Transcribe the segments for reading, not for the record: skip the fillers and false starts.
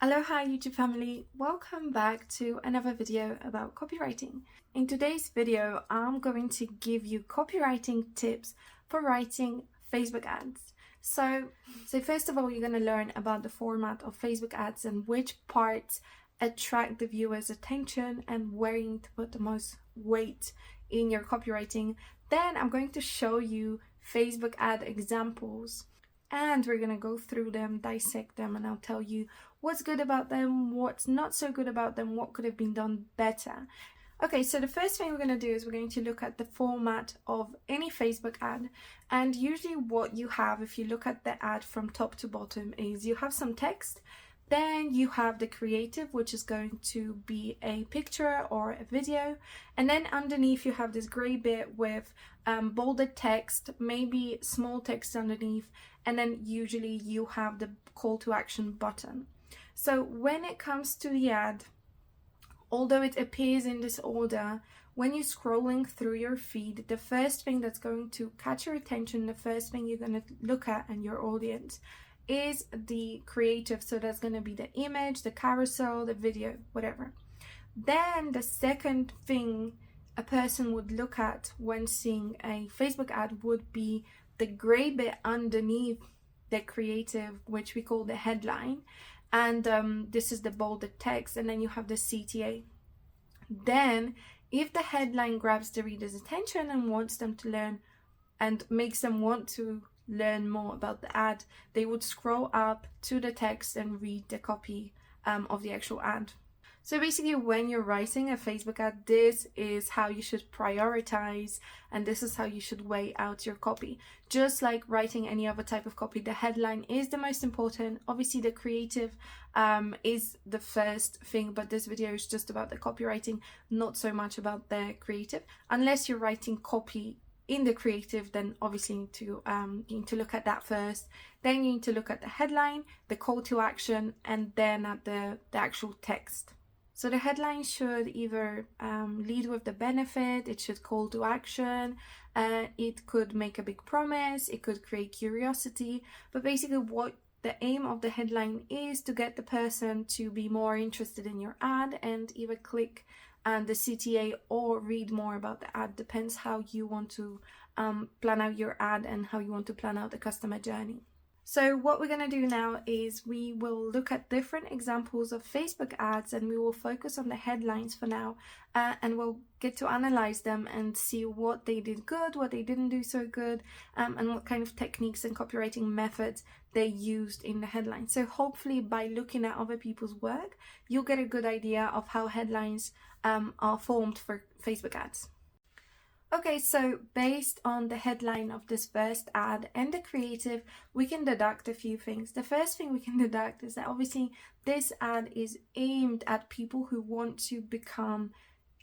Aloha YouTube family, welcome back to another video about copywriting. In today's video, I'm going to give you copywriting tips for writing Facebook ads. So first of all, you're going to learn about the format of Facebook ads and which parts attract the viewer's attention and where you need to put the most weight in your copywriting. Then I'm going to show you Facebook ad examples and we're going to go through them, dissect them, and I'll tell you what's good about them, what's not so good about them, what could have been done better. Okay, so the first thing we're going to do is we're going to look at the format of any Facebook ad. And usually what you have, if you look at the ad from top to bottom, is you have some text, then you have the creative, which is going to be a picture or a video. And then underneath you have this gray bit with bolded text, maybe small text underneath. And then usually you have the call to action button. So when it comes to the ad, although it appears in this order, when you're scrolling through your feed, the first thing that's going to catch your attention, the first thing you're going to look at and your audience is the creative. So that's going to be the image, the carousel, the video, whatever. Then the second thing a person would look at when seeing a Facebook ad would be the gray bit underneath the creative, which we call the headline. And this is the bolded text, and then you have the CTA. Then if the headline grabs the reader's attention and wants them to learn and makes them want to learn more about the ad, they would scroll up to the text and read the copy of the actual ad. So basically, when you're writing a Facebook ad, this is how you should prioritize, and this is how you should weigh out your copy. Just like writing any other type of copy, the headline is the most important. Obviously, the creative is the first thing, but this video is just about the copywriting, not so much about the creative. Unless you're writing copy in the creative, then obviously you need to look at that first. Then you need to look at the headline, the call to action, and then at the actual text. So the headline should either lead with the benefit, it should call to action, it could make a big promise, it could create curiosity, but basically what the aim of the headline is to get the person to be more interested in your ad and either click the CTA or read more about the ad. Depends how you want to plan out your ad and how you want to plan out the customer journey. So what we're going to do now is we will look at different examples of Facebook ads and we will focus on the headlines for now, and we'll get to analyze them and see what they did good, what they didn't do so good, and what kind of techniques and copywriting methods they used in the headline. So hopefully by looking at other people's work, you'll get a good idea of how headlines are formed for Facebook ads. Okay, so based on the headline of this first ad and the creative, we can deduct a few things. The first thing we can deduct is that obviously this ad is aimed at people who want to become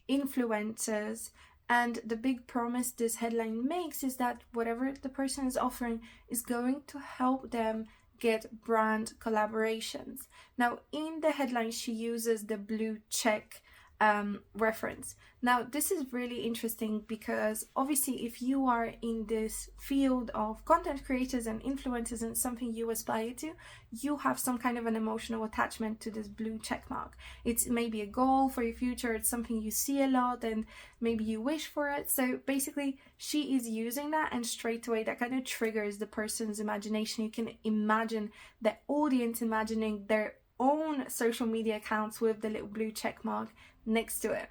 influencers. And the big promise this headline makes is that whatever the person is offering is going to help them get brand collaborations. Now, in the headline, she uses the blue check reference. Now this is really interesting because obviously if you are in this field of content creators and influencers and something you aspire to, you have some kind of an emotional attachment to this blue check mark. It's maybe a goal for your future, it's something you see a lot and maybe you wish for it. So basically she is using that, and straight away that kind of triggers the person's imagination. You can imagine the audience imagining their own social media accounts with the little blue check mark next to it.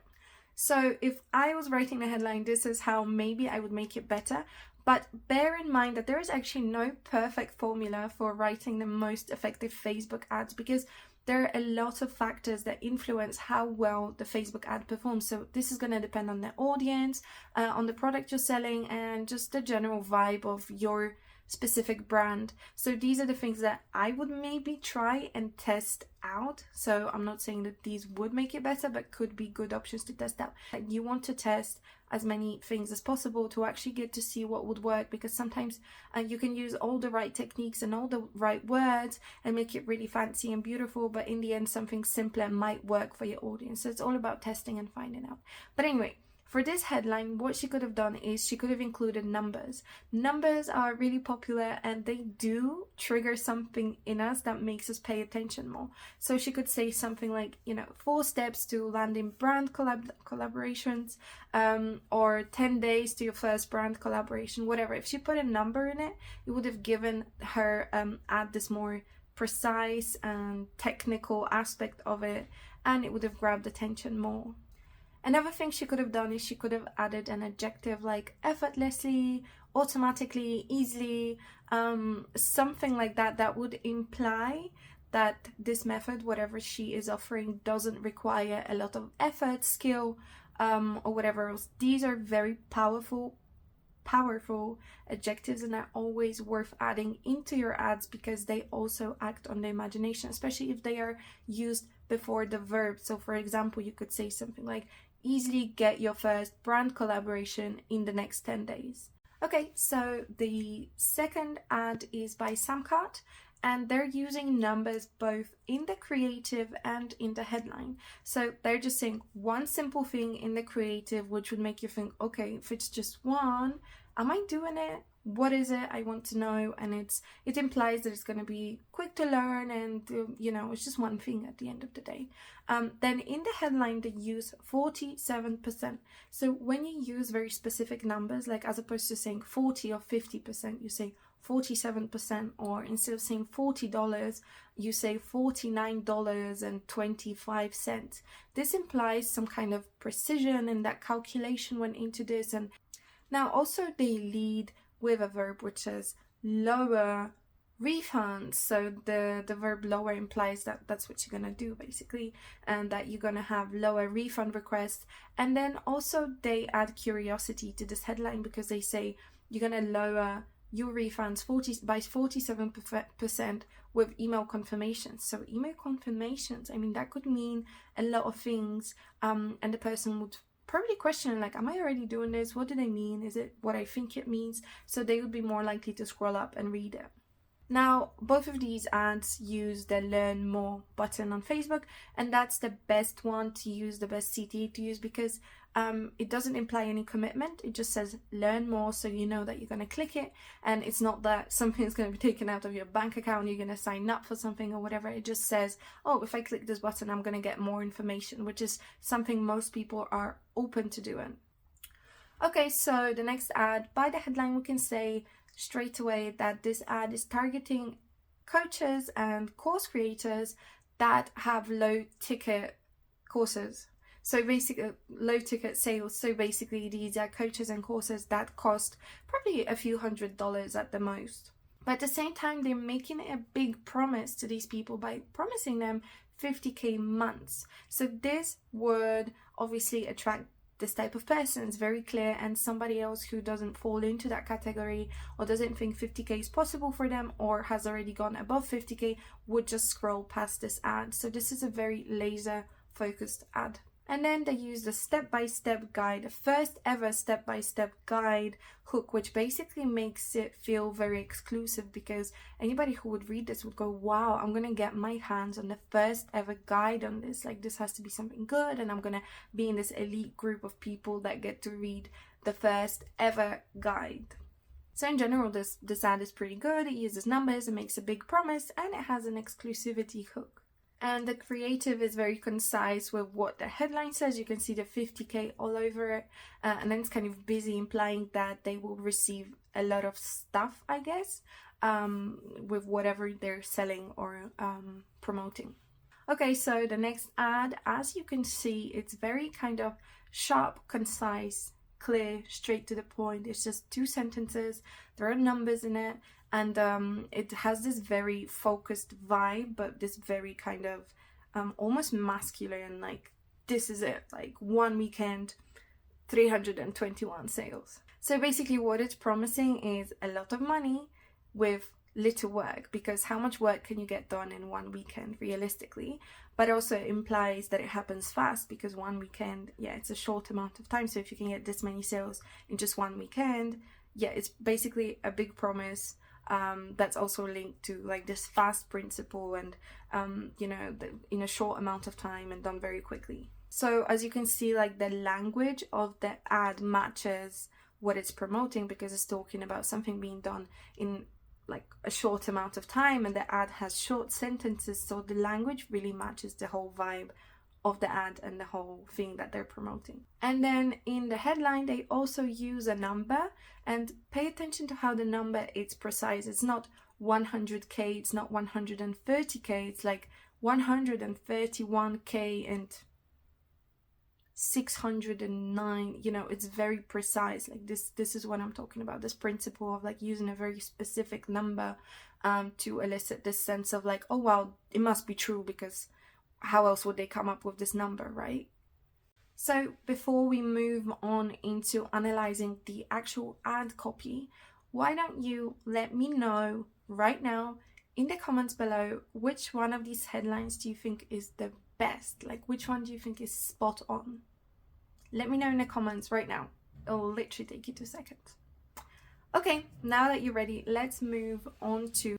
So if I was writing the headline, this is how maybe I would make it better. But bear in mind that there is actually no perfect formula for writing the most effective Facebook ads, because there are a lot of factors that influence how well the Facebook ad performs. So this is going to depend on the audience, on the product you're selling, and just the general vibe of your specific brand. So these are the things that I would maybe try and test out. So I'm not saying that these would make it better, but could be good options to test out. You want to test as many things as possible to actually get to see what would work, because sometimes you can use all the right techniques and all the right words and make it really fancy and beautiful, but in the end something simpler might work for your audience. So it's all about testing and finding out. But anyway, For this headline, what she could have done is she could have included numbers. Numbers are really popular and they do trigger something in us that makes us pay attention more. So she could say something like, 4 steps to landing brand collaborations, or 10 days to your first brand collaboration, whatever. If she put a number in it, it would have given her ad this more precise and technical aspect of it, and it would have grabbed attention more. Another thing she could have done is she could have added an adjective like effortlessly, automatically, easily, something like that, that would imply that this method, whatever she is offering, doesn't require a lot of effort, skill, or whatever else. These are very powerful adjectives, and are always worth adding into your ads because they also act on the imagination, especially if they are used before the verb. So for example, you could say something like, easily get your first brand collaboration in the next 10 days. Okay, so the second ad is by Samcart, and they're using numbers both in the creative and in the headline. So they're just saying one simple thing in the creative, which would make you think, okay, if it's just one, am I doing it? What is it? I want to know. And it implies that it's going to be quick to learn, and it's just one thing at the end of the day. Then in the headline, they use 47%. So when you use very specific numbers, like as opposed to saying 40 or 50%, you say 47%, or instead of saying $40, you say $49.25. This implies some kind of precision, and that calculation went into this. And now also they lead with a verb which says lower refunds. So the verb lower implies that that's what you're going to do basically, and that you're going to have lower refund requests. And then also they add curiosity to this headline because they say you're going to lower your refunds by 47% with email confirmations. So email confirmations, I mean, that could mean a lot of things, and the person would probably question, like, am I already doing this? What do they mean? Is it what I think it means? So they would be more likely to scroll up and read it. Now, both of these ads use the Learn More button on Facebook, and that's the best one to use, the best CTA to use, because it doesn't imply any commitment. It just says Learn More, so you know that you're going to click it, and it's not that something's going to be taken out of your bank account, you're going to sign up for something or whatever. It just says, oh, if I click this button, I'm going to get more information, which is something most people are open to doing. Okay, so the next ad, by the headline, we can say straight away that this ad is targeting coaches and course creators that have low ticket courses. So basically low ticket sales. So basically these are coaches and courses that cost probably a few $100s at the most. But at the same time, they're making a big promise to these people by promising them 50k months. So this would obviously attract this type of person, is very clear, and somebody else who doesn't fall into that category or doesn't think 50k is possible for them or has already gone above 50k would just scroll past this ad. So this is a very laser focused ad. And then they use the step-by-step guide, the first ever step-by-step guide hook, which basically makes it feel very exclusive, because anybody who would read this would go, wow, I'm going to get my hands on the first ever guide on this. Like, this has to be something good, and I'm going to be in this elite group of people that get to read the first ever guide. So in general, this ad is pretty good. It uses numbers, it makes a big promise, and it has an exclusivity hook. And the creative is very concise with what the headline says. You can see the 50k all over it, and then it's kind of busy, implying that they will receive a lot of stuff, I guess, with whatever they're selling or promoting. Okay, so the next ad, as you can see, it's very kind of sharp, concise, clear, straight to the point. It's just 2 sentences. There are numbers in it. And it has this very focused vibe, but this very kind of almost masculine, like, this is it, like 1 weekend, 321 sales. So basically what it's promising is a lot of money with little work, because how much work can you get done in 1 weekend realistically? But also implies that it happens fast, because 1 weekend, it's a short amount of time. So if you can get this many sales in just 1 weekend, it's basically a big promise. That's also linked to like this fast principle, and in a short amount of time and done very quickly. So as you can see, like the language of the ad matches what it's promoting, because it's talking about something being done in like a short amount of time, and the ad has short sentences, so the language really matches the whole vibe of the ad and the whole thing that they're promoting. And then in the headline they also use a number, and pay attention to how the number is precise. It's not 100k, it's not 130k, it's like 131k and 609, you know, it's very precise. Like this is what I'm talking about, this principle of like using a very specific number to elicit this sense of like, oh wow, it must be true, because how else would they come up with this number, right? So before we move on into analyzing the actual ad copy, why don't you let me know right now in the comments below, which one of these headlines do you think is the best? Like, which one do you think is spot on? Let me know in the comments right now. It'll literally take you 2 seconds. Okay, now that you're ready, let's move on to...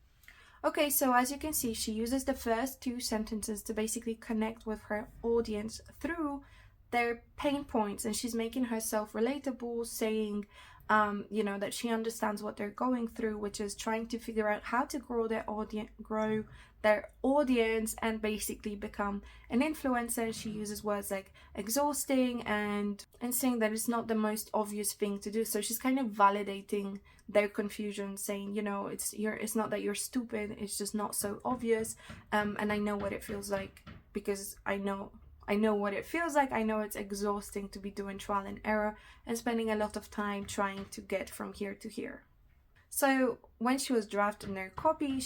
Okay, so as you can see, she uses the first 2 sentences to basically connect with her audience through their pain points, and she's making herself relatable, saying you know, that she understands what they're going through, which is trying to figure out how to grow their audience and basically become an influencer. She uses words like exhausting and saying that it's not the most obvious thing to do. So she's kind of validating their confusion, saying, you know, it's not that you're stupid, it's just not so obvious, and I know what it feels like, because I know what it feels like. I know it's exhausting to be doing trial and error and spending a lot of time trying to get from here to here. So when she was drafting their copy,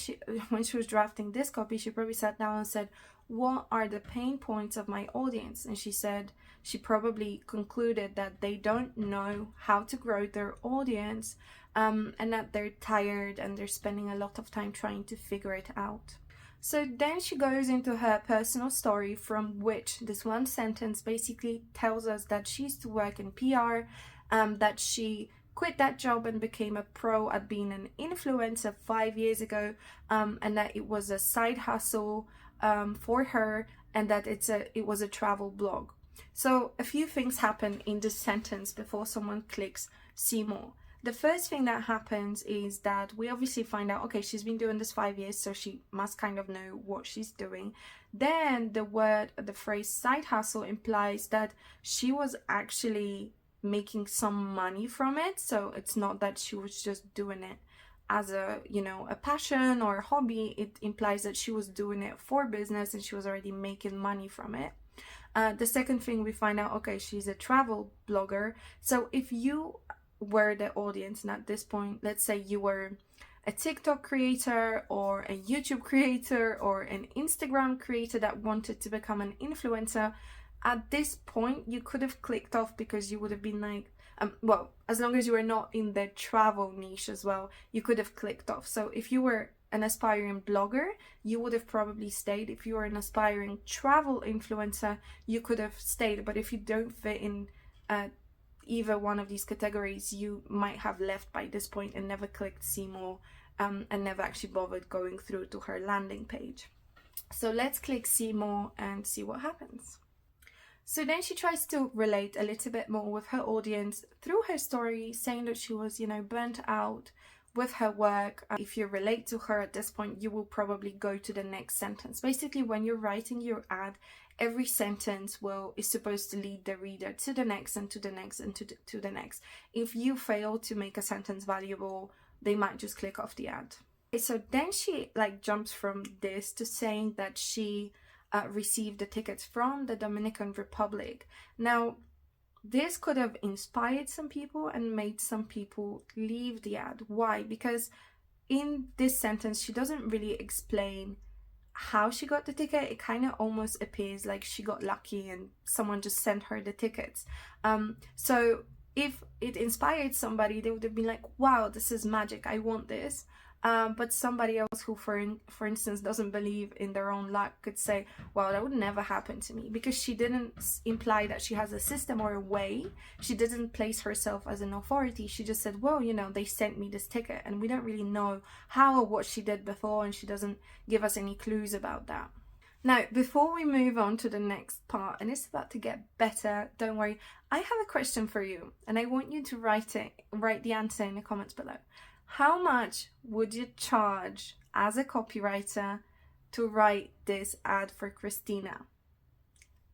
when she was drafting this copy, she probably sat down and said, what are the pain points of my audience? And she said she probably concluded that they don't know how to grow their audience, and that they're tired and they're spending a lot of time trying to figure it out. So then she goes into her personal story, from which this one sentence basically tells us that she used to work in PR, that she quit that job and became a pro at being an influencer 5 years ago, and that it was a side hustle for her, and that it was a travel blog. So a few things happen in this sentence before someone clicks see more. The first thing that happens is that we obviously find out, okay, she's been doing this 5 years, so she must kind of know what she's doing. Then the phrase side hustle implies that she was actually making some money from it. So it's not that she was just doing it as a, you know, a passion or a hobby. It implies that she was doing it for business and she was already making money from it. The second thing we find out, okay, she's a travel blogger. So if you were the audience, and at this point, let's say you were a TikTok creator or a YouTube creator or an Instagram creator that wanted to become an influencer, at this point you could have clicked off, because you would have been like, well, as long as you were not in the travel niche as well, you could have clicked off. So if you were an aspiring blogger, you would have probably stayed. If you were an aspiring travel influencer, you could have stayed. But if you don't fit in either one of these categories, you might have left by this point and never clicked see more, and never actually bothered going through to her landing page. So let's click see more and see what happens. So then she tries to relate a little bit more with her audience through her story, saying that she was, you know, burnt out with her work. If you relate to her at this point, you will probably go to the next sentence. Basically, when you're writing your ad, every sentence is supposed to lead the reader to the next and to the next and to the next. If you fail to make a sentence valuable, they might just click off the ad. So then she like jumps from this to saying that she received the tickets from the Dominican Republic. Now, this could have inspired some people and made some people leave the ad. Why? Because in this sentence, she doesn't really explain how she got the ticket. It kind of almost appears like she got lucky and someone just sent her the tickets. So if it inspired somebody, they would have been like, wow, this is magic, I want this. But somebody else who, for instance, doesn't believe in their own luck could say, well, that would never happen to me, because she didn't imply that she has a system or a way. She didn't place herself as an authority. She just said, well, you know, they sent me this ticket, and we don't really know how or what she did before, and she doesn't give us any clues about that. Now, before we move on to the next part, and it's about to get better, don't worry, I have a question for you, and I want you to write the answer in the comments below. How much would you charge as a copywriter to write this ad for Christina?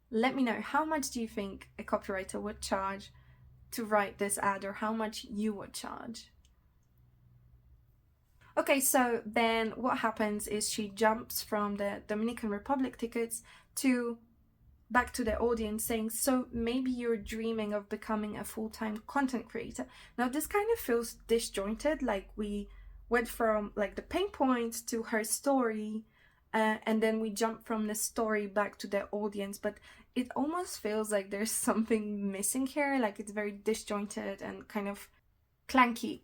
Let me know, how much do you think a copywriter would charge to write this ad, or how much you would charge? Okay, so then what happens is she jumps from the Dominican Republic tickets to back to the audience saying, so maybe you're dreaming of becoming a full-time content creator. Now this kind of feels disjointed, like we went from like the pain points to her story, and then we jump from the story back to the audience, but it almost feels like there's something missing here, like it's very disjointed and kind of clanky,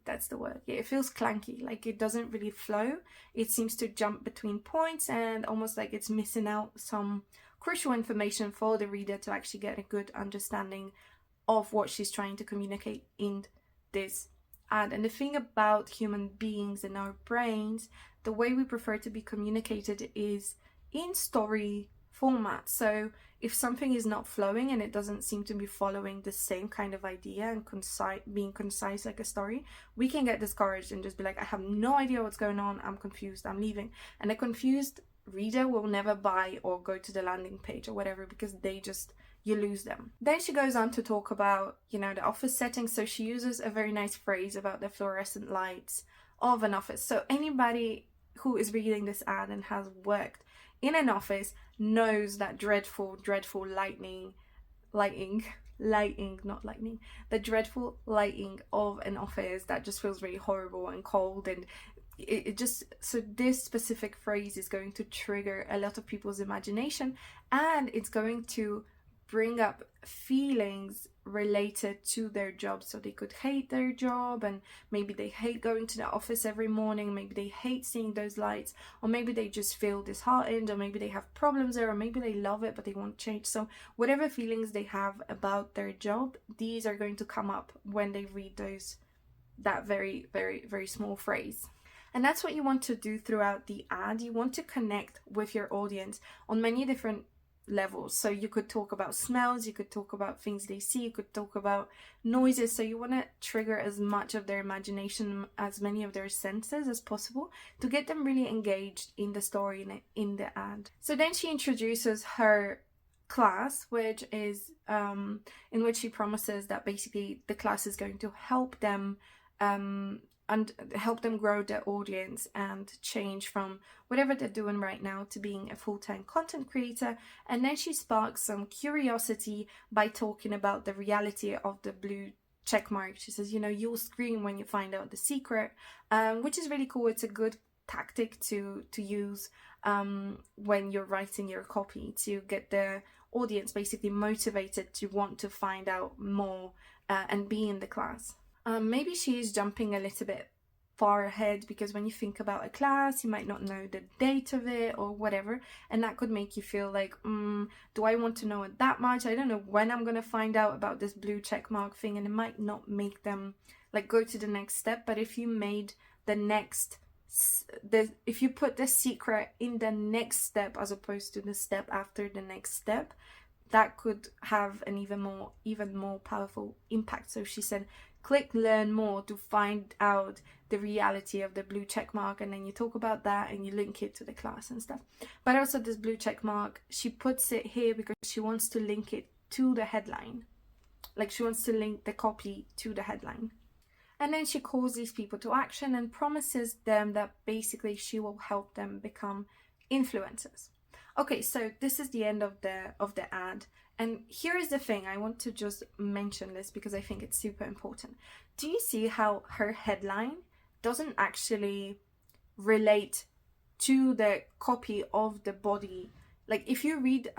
that's the word. Yeah, it feels clanky, like it doesn't really flow. It seems to jump between points and almost like it's missing out some crucial information for the reader to actually get a good understanding of what she's trying to communicate in this ad. And the thing about human beings and our brains, the way we prefer to be communicated is in story format. So if something is not flowing and it doesn't seem to be following the same kind of idea and being concise like a story, we can get discouraged and just be like, I have no idea what's going on, I'm confused, I'm leaving. And a confused reader will never buy or go to the landing page or whatever, because you lose them. Then she goes on to talk about, the office setting. So she uses a very nice phrase about the fluorescent lights of an office. So anybody who is reading this ad and has worked in an office knows that dreadful lighting, not lightning, the dreadful lighting of an office that just feels really horrible and cold, and so this specific phrase is going to trigger a lot of people's imagination, and it's going to bring up feelings related to their job. So they could hate their job, and maybe they hate going to the office every morning, maybe they hate seeing those lights, or maybe they just feel disheartened, or maybe they have problems there, or maybe they love it but they want change. So whatever feelings they have about their job, these are going to come up when they read that very, very, very small phrase. And that's what you want to do throughout the ad. You want to connect with your audience on many different levels. So you could talk about smells, you could talk about things they see, you could talk about noises. So you want to trigger as much of their imagination, as many of their senses as possible, to get them really engaged in the story and in the ad. So then she introduces her class, which is in which she promises that basically the class is going to help them and help them grow their audience and change from whatever they're doing right now to being a full-time content creator. And then she sparks some curiosity by talking about the reality of the blue check mark. She says, you'll scream when you find out the secret, which is really cool. It's a good tactic to use when you're writing your copy, to get the audience basically motivated to want to find out more and be in the class. Maybe she is jumping a little bit far ahead, because when you think about a class, you might not know the date of it or whatever, and that could make you feel like, do I want to know it that much? I don't know when I'm going to find out about this blue check mark thing, and it might not make them like go to the next step. But if you made if you put the secret in the next step as opposed to the step after the next step, that could have an even more powerful impact. So she said, click learn more to find out the reality of the blue check mark, and then you talk about that and you link it to the class and stuff. But also this blue check mark, she puts it here because she wants to link it to the headline. Like she wants to link the copy to the headline. And then she calls these people to action and promises them that basically she will help them become influencers. Okay, so this is the end of the ad. And here is the thing, I want to just mention this because I think it's super important. Do you see how her headline doesn't actually relate to the copy of the body? Like if you read,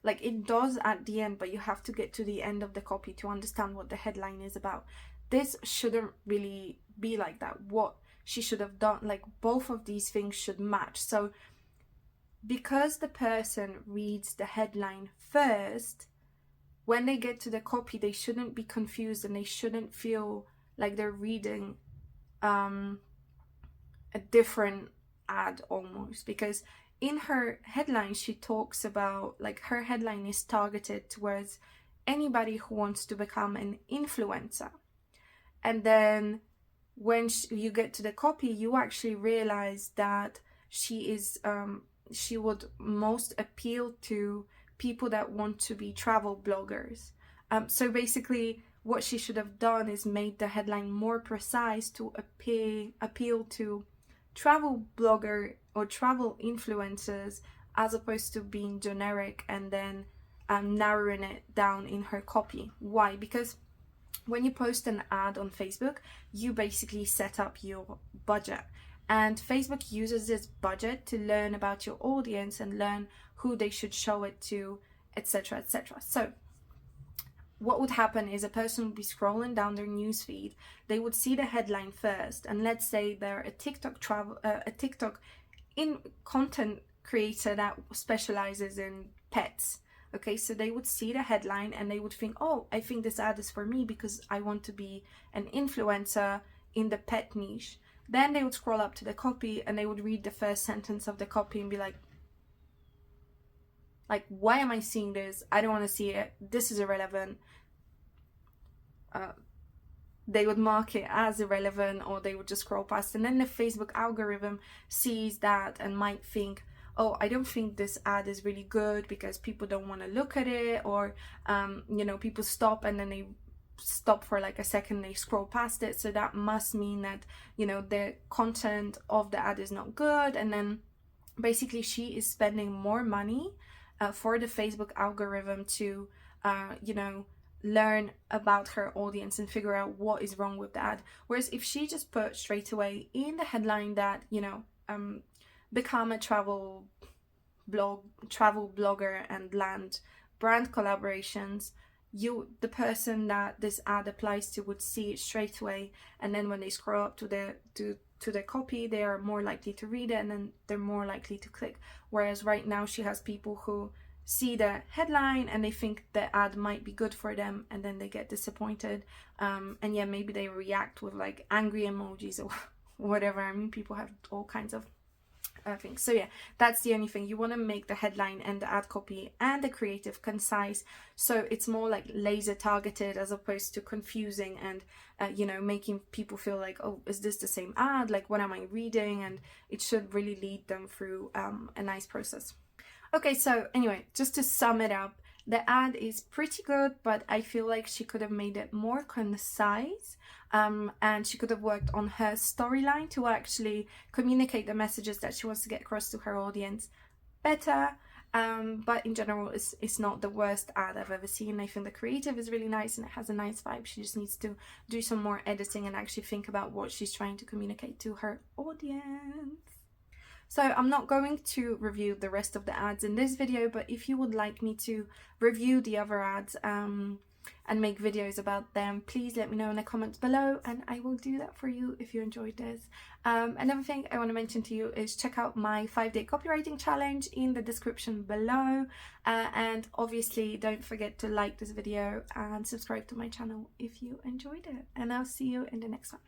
like it does at the end, but you have to get to the end of the copy to understand what the headline is about. This shouldn't really be like that. What she should have done, like both of these things should match. So because the person reads the headline first, when they get to the copy, they shouldn't be confused and they shouldn't feel like they're reading a different ad almost. Because in her headline, she talks about, like, her headline is targeted towards anybody who wants to become an influencer. And then when you get to the copy, you actually realize that she would most appeal to people that want to be travel bloggers. So basically, what she should have done is made the headline more precise to appeal to travel blogger or travel influencers, as opposed to being generic and then narrowing it down in her copy. Why? Because when you post an ad on Facebook, you basically set up your budget, and Facebook uses this budget to learn about your audience and learn who they should show it to, etc., etc. So what would happen is a person would be scrolling down their newsfeed, they would see the headline first, and let's say they're a TikTok in content creator that specializes in pets. Okay, so they would see the headline and they would think, oh, I think this ad is for me because I want to be an influencer in the pet niche. Then they would scroll up to the copy and they would read the first sentence of the copy and be like, why am I seeing this? I don't want to see it. This is irrelevant. They would mark it as irrelevant, or they would just scroll past. And then the Facebook algorithm sees that and might think, oh, I don't think this ad is really good because people don't want to look at it, or people stop and then they stop for like a second, they scroll past it, so that must mean that the content of the ad is not good. And then basically she is spending more money for the Facebook algorithm to learn about her audience and figure out what is wrong with the ad. Whereas if she just put straight away in the headline that become a travel blogger and land brand collaborations, the person that this ad applies to would see it straight away, and then when they scroll up to the copy, they are more likely to read it, and then they're more likely to click. Whereas right now she has people who see the headline and they think the ad might be good for them, and then they get disappointed, and maybe they react with like angry emojis or whatever. I mean, people have all kinds of things. So that's the only thing. You want to make the headline and the ad copy and the creative concise, so it's more like laser targeted as opposed to confusing and making people feel like, oh, is this the same ad? Like, what am I reading? And it should really lead them through a nice process. Okay, so anyway, just to sum it up, the ad is pretty good, but I feel like she could have made it more concise, and she could have worked on her storyline to actually communicate the messages that she wants to get across to her audience better. But in general, it's not the worst ad I've ever seen. I think the creative is really nice and it has a nice vibe. She just needs to do some more editing and actually think about what she's trying to communicate to her audience. So I'm not going to review the rest of the ads in this video, but if you would like me to review the other ads and make videos about them, please let me know in the comments below and I will do that for you if you enjoyed this. Another thing I want to mention to you is check out my 5-day copywriting challenge in the description below, and obviously don't forget to like this video and subscribe to my channel if you enjoyed it, and I'll see you in the next one.